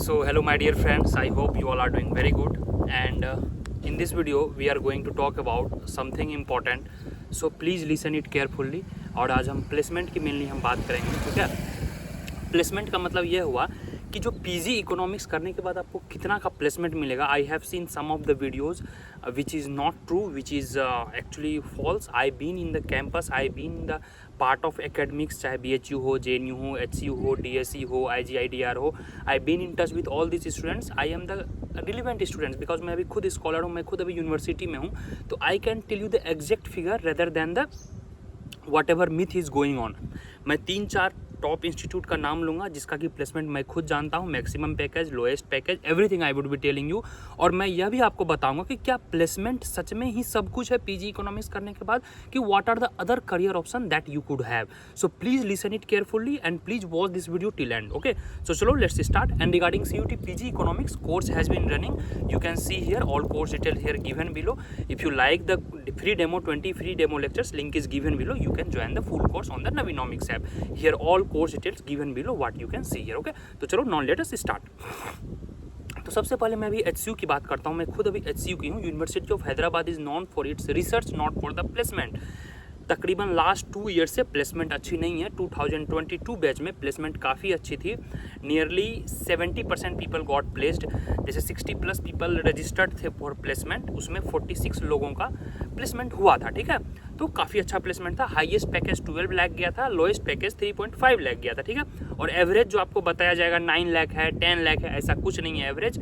So hello my dear friends, I hope you all are doing very good, and in this video we are going to talk about something important, so please listen it carefully। और आज हम placement की mainly हम बात करेंगे। ठीक है, placement का मतलब ये हुआ कि जो पीजी इकोनॉमिक्स करने के बाद आपको कितना का प्लेसमेंट मिलेगा। I have seen some of the videos which is not true, which is actually false. I been in the campus, I been in the part of academics, चाहे BHU हो, JNU हो, HCU हो, DSE हो, IGIDR हो। I been in touch with all this students. I am the relevant students because मैं अभी खुद scholar हूँ, मैं खुद अभी यूनिवर्सिटी में हूँ, तो I can tell you the exact figure rather than the whatever myth is going on. मैं 3-4 टॉप इंस्टीट्यूट का नाम लूँगा जिसका कि प्लेसमेंट मैं खुद जानता हूँ, maximum package, lowest package, everything I would be telling you. और मैं यह भी आपको बताऊँगा कि क्या प्लेसमेंट सच में ही सब कुछ है पीजी इकोनॉमिक्स करने के बाद, कि what are the other career option that you could have. So please listen it carefully and please watch this video till end. Okay, so चलो let's start. And regarding CUET PG Economics course has been running, you can see here all course details here given below. If you like the free demo, 20 free demo lectures, link is given below, you can join the full course on the NviNomics app. Here all course details given below what you can see here. Okay, तो चलो now let us start. तो सबसे पहले मैं अभी HCU की बात करता हूँ। मैं खुद अभी HCU की हूँ। University of Hyderabad is non for its research, not for the placement. तकरीबन लास्ट 2 ईयर से प्लेसमेंट अच्छी नहीं है। 2022 बैच में प्लेसमेंट काफ़ी अच्छी थी। Nearly 70% people got placed. जैसे 60+ पीपल रजिस्टर्ड थे फॉर प्लेसमेंट, उसमें 46 लोगों का प्लेसमेंट हुआ था। ठीक है, तो काफ़ी अच्छा प्लेसमेंट था। हाईएस्ट पैकेज 12 लाख गया था, लोएस्ट पैकेज 3.5 लाख गया था। ठीक है, और एवरेज जो आपको बताया जाएगा 9 लाख है, 10 लाख है, ऐसा कुछ नहीं है एवरेज।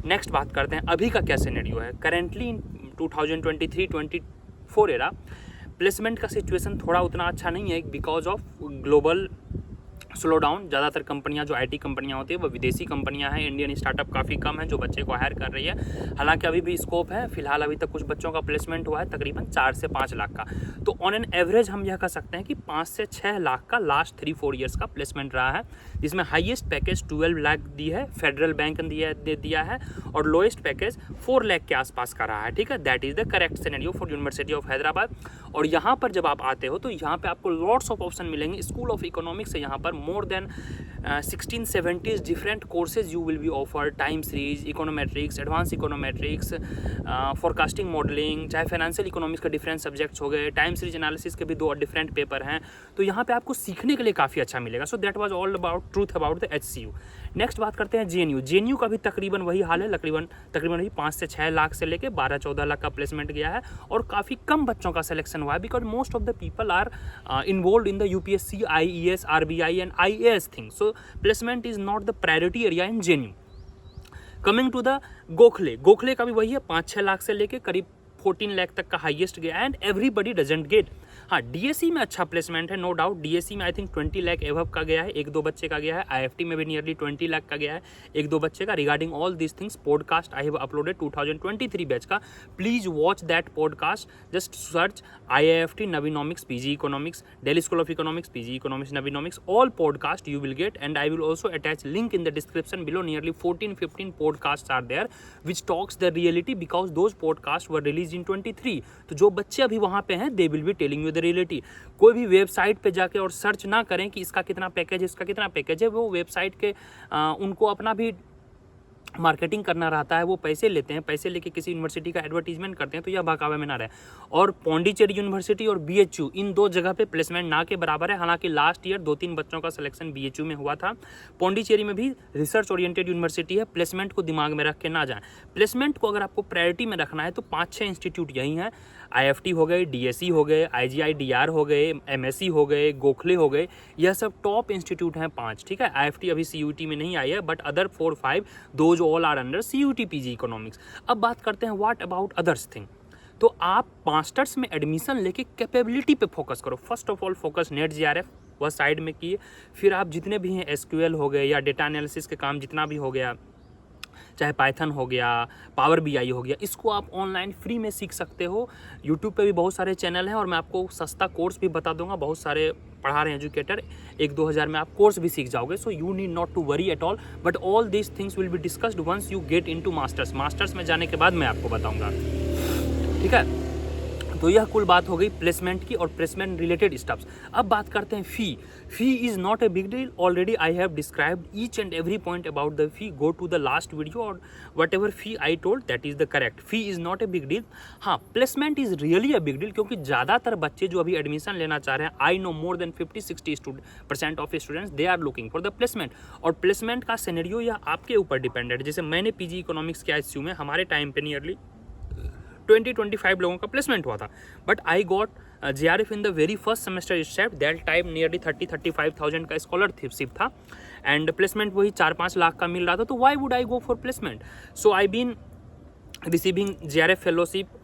नेक्स्ट बात करते हैं अभी का क्या सिनेरियो है। करेंटली 2023-24 एरा प्लेसमेंट का सिचुएशन थोड़ा उतना अच्छा नहीं है because of global slow down. ज़्यादातर कंपनियां जो IT कंपनियां होती है वो विदेशी कंपनियां हैं। इंडियन स्टार्टअप काफ़ी कम है जो बच्चे को हायर कर रही है। हालांकि अभी भी स्कोप है। फिलहाल अभी तक कुछ बच्चों का प्लेसमेंट हुआ है तकरीबन 4 से 5 लाख का। तो ऑन एन एवरेज हम यह कह सकते हैं कि 5 से 6 लाख का लास्ट 3-4 ईयर्स का प्लेसमेंट रहा है, जिसमें हाईएस्ट पैकेज 12 लाख दी है, फेडरल बैंक ने दिया है, और लोएस्ट पैकेज 4 लाख के आसपास का रहा है। ठीक है, that is the correct scenario for university of Hyderabad. और यहाँ पर जब आप आते हो तो यहाँ पर आपको लॉट्स ऑफ ऑप्शन मिलेंगे। स्कूल ऑफ इकोनॉमिक्स से यहाँ पर more than 16-17 different courses you will be offered। Time series, econometrics, advance econometrics, forecasting modelling, चाहे फाइनेंशियल इकोनॉमिक्स के डिफरेंट सब्जेक्ट्स हो गए, टाइम सीरीज एनालिसिस के भी 2 डिफरेंट पेपर हैं। तो यहाँ पे आपको सीखने के लिए काफ़ी अच्छा मिलेगा। So that was all about truth about the HCU। Next बात करते हैं JNU का भी तकरीबन वही हाल है। तकरीबन वही 5 से 6 लाख से लेके 12-14 लाख का प्लेसमेंट गया है, और काफ़ी कम बच्चों का सिलेक्शन हुआ है because most of the people are involve in the UPSC, IES, RBI and IAS thing. So placement is not the priority area in JNU। Coming to the Gokhale का भी वही है। 5-6 लाख से लेके करीब 14 लाख तक का हाईएस्ट गया एंड एवरीबडी डजंट गेट। हाँ, DSE में अच्छा प्लेसमेंट है, नो डाउट। DSE में आई थिंक 20 लाख एवब का गया है, 1-2 बच्चे का गया है। IFT में भी नियरली 20 लाख का गया है, 1-2 बच्चे का। Regarding all this things podcast I have uploaded 2023 batch का, please watch that podcast. Just search IIFT NviNomics PG Economics, Delhi School of Economics PG Economics NviNomics, all podcast you will get, and I will also attach link in the description below. Nearly 14-15 podcasts are there which talks the reality because those podcasts were released in 23। तो जो बच्चे अभी वहाँ पे हैं they will be telling you the reality। कोई भी website पे जाके और सर्च ना करें कि इसका कितना पैकेज है, इसका कितना पैकेज है। वो वेबसाइट के उनको अपना भी मार्केटिंग करना रहता है, वो पैसे लेते हैं, पैसे लेके किसी यूनिवर्सिटी का एडवर्टीजमेंट करते हैं, तो यह बहकावे में ना रहे। और पौंडीचेरी यूनिवर्सिटी और BHU इन 2 जगह पे प्लेसमेंट ना के बराबर है। हालांकि लास्ट ईयर 2-3 बच्चों का सिलेक्शन BHU में हुआ था। पौंडीचेरी में भी रिसर्च ओरिएंटेड यूनिवर्सिटी है। प्लेसमेंट को दिमाग में रख के ना जाएं। प्लेसमेंट को अगर आपको प्रायोरिटी में रखना है तो 5-6 इंस्टीट्यूट यही हैं। IFT हो गए, DSE हो गए, IGIDR हो गए, MSc हो गए, गोखले हो गए, यह सब टॉप इंस्टीट्यूट हैं 5। ठीक है, IFT अभी CUET में नहीं आई है, but other 4-5 those all are under CUET PG economics. अब बात करते हैं व्हाट अबाउट अदर्स थिंग। तो आप मास्टर्स में एडमिशन लेके कैपेबिलिटी पे फोकस करो। First of all focus net JRF वह साइड में किए। फिर आप जितने भी हैं SQL हो गए या डेटा एनालिसिस के काम जितना भी हो गया, चाहे पाइथन हो गया, पावर BI हो गया, इसको आप ऑनलाइन फ्री में सीख सकते हो। यूट्यूब पे भी बहुत सारे चैनल हैं और मैं आपको सस्ता कोर्स भी बता दूंगा। बहुत सारे पढ़ा रहे हैं एजुकेटर, 1-2 हज़ार में आप कोर्स भी सीख जाओगे। So you need not to worry at all, but all these things will be discussed once you get into masters. Masters में जाने के बाद मैं आपको बताऊँगा। ठीक है, तो यह कुल बात हो गई प्लेसमेंट की और प्लेसमेंट रिलेटेड स्टफ्स। अब बात करते हैं fee. Fee is not a big deal, already I have described each and every point about the fee, go to the last video और whatever fee I told that is the correct. Fee is not a big deal. हाँ, placement is really a big deal, क्योंकि ज़्यादातर बच्चे जो अभी admission लेना चाह रहे हैं, I know more than 50-60% of students they are looking for the placement. और प्लेसमेंट का सिनेरियो या आपके ऊपर डिपेंडेड है। जैसे मैंने पीजी इकोनॉमिक्स किया एसयू में, हमारे टाइम पे नियरली 20-25 लोगों का प्लेसमेंट हुआ था, but I got JRF in the very first semester itself. That time nearly 30-35,000 का स्कॉलरशिप था एंड प्लेसमेंट वही 4-5 लाख का मिल रहा था। तो why would I go for placement? So I been receiving JRF fellowship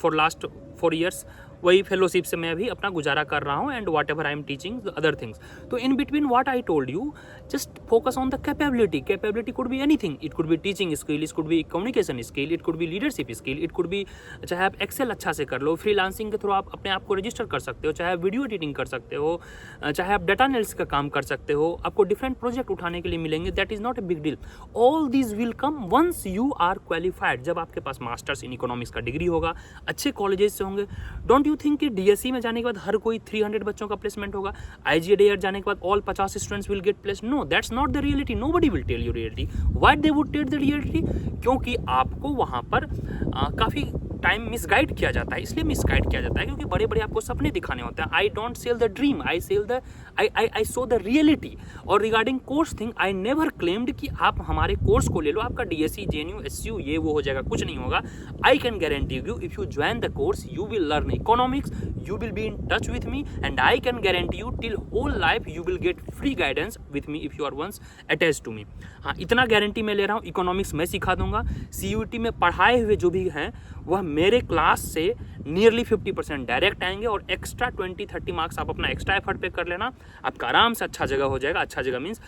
for last 4 years। वही fellowship से मैं अभी अपना गुजारा कर रहा हूँ and whatever I am teaching other things. तो in between what I told you, just focus on the capability. Capability could be anything, it could be teaching skill, it could be communication skill, it could be leadership skill, it could B, चाहे आप Excel अच्छा से कर लो, freelancing के through आप अपने आप को रजिस्टर कर सकते हो, चाहे आप वीडियो एडिटिंग कर सकते हो, चाहे आप डाटा एनालिसिस का काम कर सकते हो, आपको डिफरेंट प्रोजेक्ट उठाने के लिए मिलेंगे। That is not a big deal. All these will come once you are qualified. जब आपके पास मास्टर्स इन इकोनॉमिक्स का डिग्री होगा, अच्छे कॉलेजेस से होंगे। डोंट यू थिंक कि DSE में जाने के बाद हर कोई 300 बच्चों का प्लेसमेंट होगा, IGADR जाने के बाद all 50 students will get placed? No, that's not the reality. Nobody will tell you reality. Why they would tell the reality? क्योंकि आपको वहाँ पर काफ़ी टाइम मिसगाइड किया जाता है। इसलिए मिसगाइड किया जाता है क्योंकि बड़े बड़े आपको सपने दिखाने होते हैं। I don't sell the dream, I sell the I show the reality. और regarding course thing, I never claimed कि आप हमारे कोर्स को ले लो, आपका DSE JNU SU ये वो हो जाएगा, कुछ नहीं होगा। I can guarantee you, if you join the course you will learn economics, you will be in touch with me and I can guarantee you till whole life you will get free guidance with me if you are once attached to me। हाँ, इतना guarantee मैं ले रहा हूँ। Economics मैं सिखा दूंगा। CUET में पढ़ाए हुए जो भी हैं वह मेरे क्लास से नियरली 50% डायरेक्ट आएंगे और एक्स्ट्रा 20-30 मार्क्स आप अपना एक्स्ट्रा एफर्ट पे कर लेना, आपका आराम से अच्छा जगह हो जाएगा। अच्छा जगह मीन्स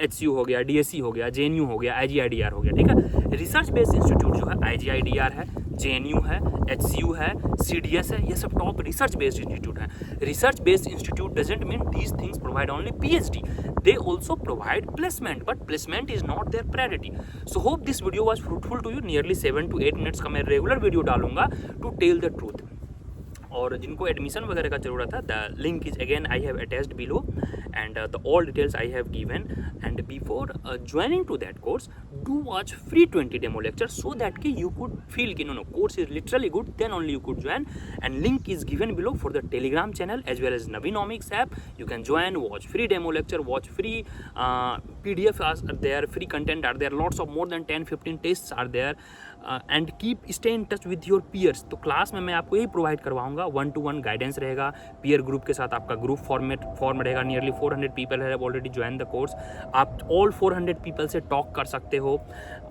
HCU हो गया, DSE हो गया, JNU हो गया, IGIDR हो गया, ठीक है। रिसर्च बेस्ड इंस्टीट्यूट जो है IGIDR है, JNU है, HCU है, CDS है, ये सब टॉप रिसर्च बेस्ड इंस्टीट्यूट है। Research based institute doesn't mean these things provide only PhD, they also provide placement, but placement is not their priority। So hope this video was fruitful to you। nearly 7 to 8 minutes का मैं regular video डालूंगा to tell the truth. और जिनको admission वगैरह का जरूरत है, the link is again I have attached below and the all details I have given। and before joining to that course, do watch free 20 demo lectures so that you could feel no course is literally good, then only you could join। and link is given below for the Telegram channel as well as NviNomics app। you can join, watch free demo lecture, watch free PDF are there, free content are there, lots of more than 10-15 tests are there। and keep stay in touch with your peers। तो class में मैं आपको यही provide करवाऊंगा, 1-to-1 guidance रहेगा, peer group के साथ आपका ग्रुप फॉर्म रहेगा। Nearly 400 people have already join the course. आप ऑल 400 पीपल से टॉक कर सकते हो,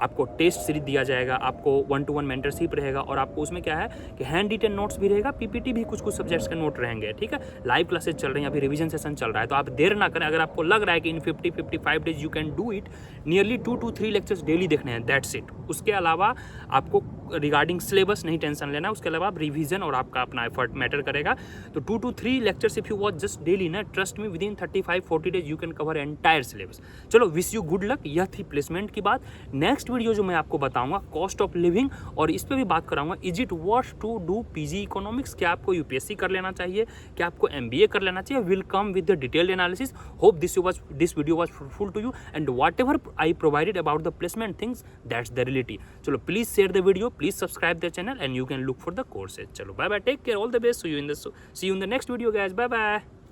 आपको टेस्ट सीरीज दिया जाएगा, आपको 1-to-1 मेंटरशिप रहेगा और आपको उसमें क्या है कि हैंड रिटन नोट्स भी रहेगा, PPT भी कुछ सब्जेक्ट्स के नोट रहेंगे, ठीक है। लाइव क्लासेस चल रही हैं, अभी रिवीजन सेशन चल रहा है, तो आप देर ना करें। अगर आपको लग रहा है कि इन 50-55 days you can do it, nearly 2 to 3 lectures daily देखने हैं, दैट्स इट। उसके अलावा आपको रिगार्डिंग सिलेबस नहीं टेंशन लेना, उसके अलावा आप रिवीजन और आपका अपना एफर्ट मैटर करेगा। तो 2 to 3 lectures if you watch just daily ना, trust me, within 35-40 days you can cover entire syllabus. चलो, विश यू गुड लक। यह थी प्लेसमेंट की बात। नेक्स्ट वीडियो जो मैं आपको बताऊंगा कॉस्ट ऑफ लिविंग, और इस पर भी बात कराऊंगा, is it worth to do PG economics? क्या आपको UPSC कर लेना चाहिए, क्या आपको MBA कर लेना चाहिए? Will come with the detailed analysis. Hope this video was fruitful to you and whatever I provided about the placement things, that's the reality. चलो, please share the video, please subscribe the channel and you can look for the courses। चलो, bye bye, take care, all the best, see you in the next video guys, bye bye।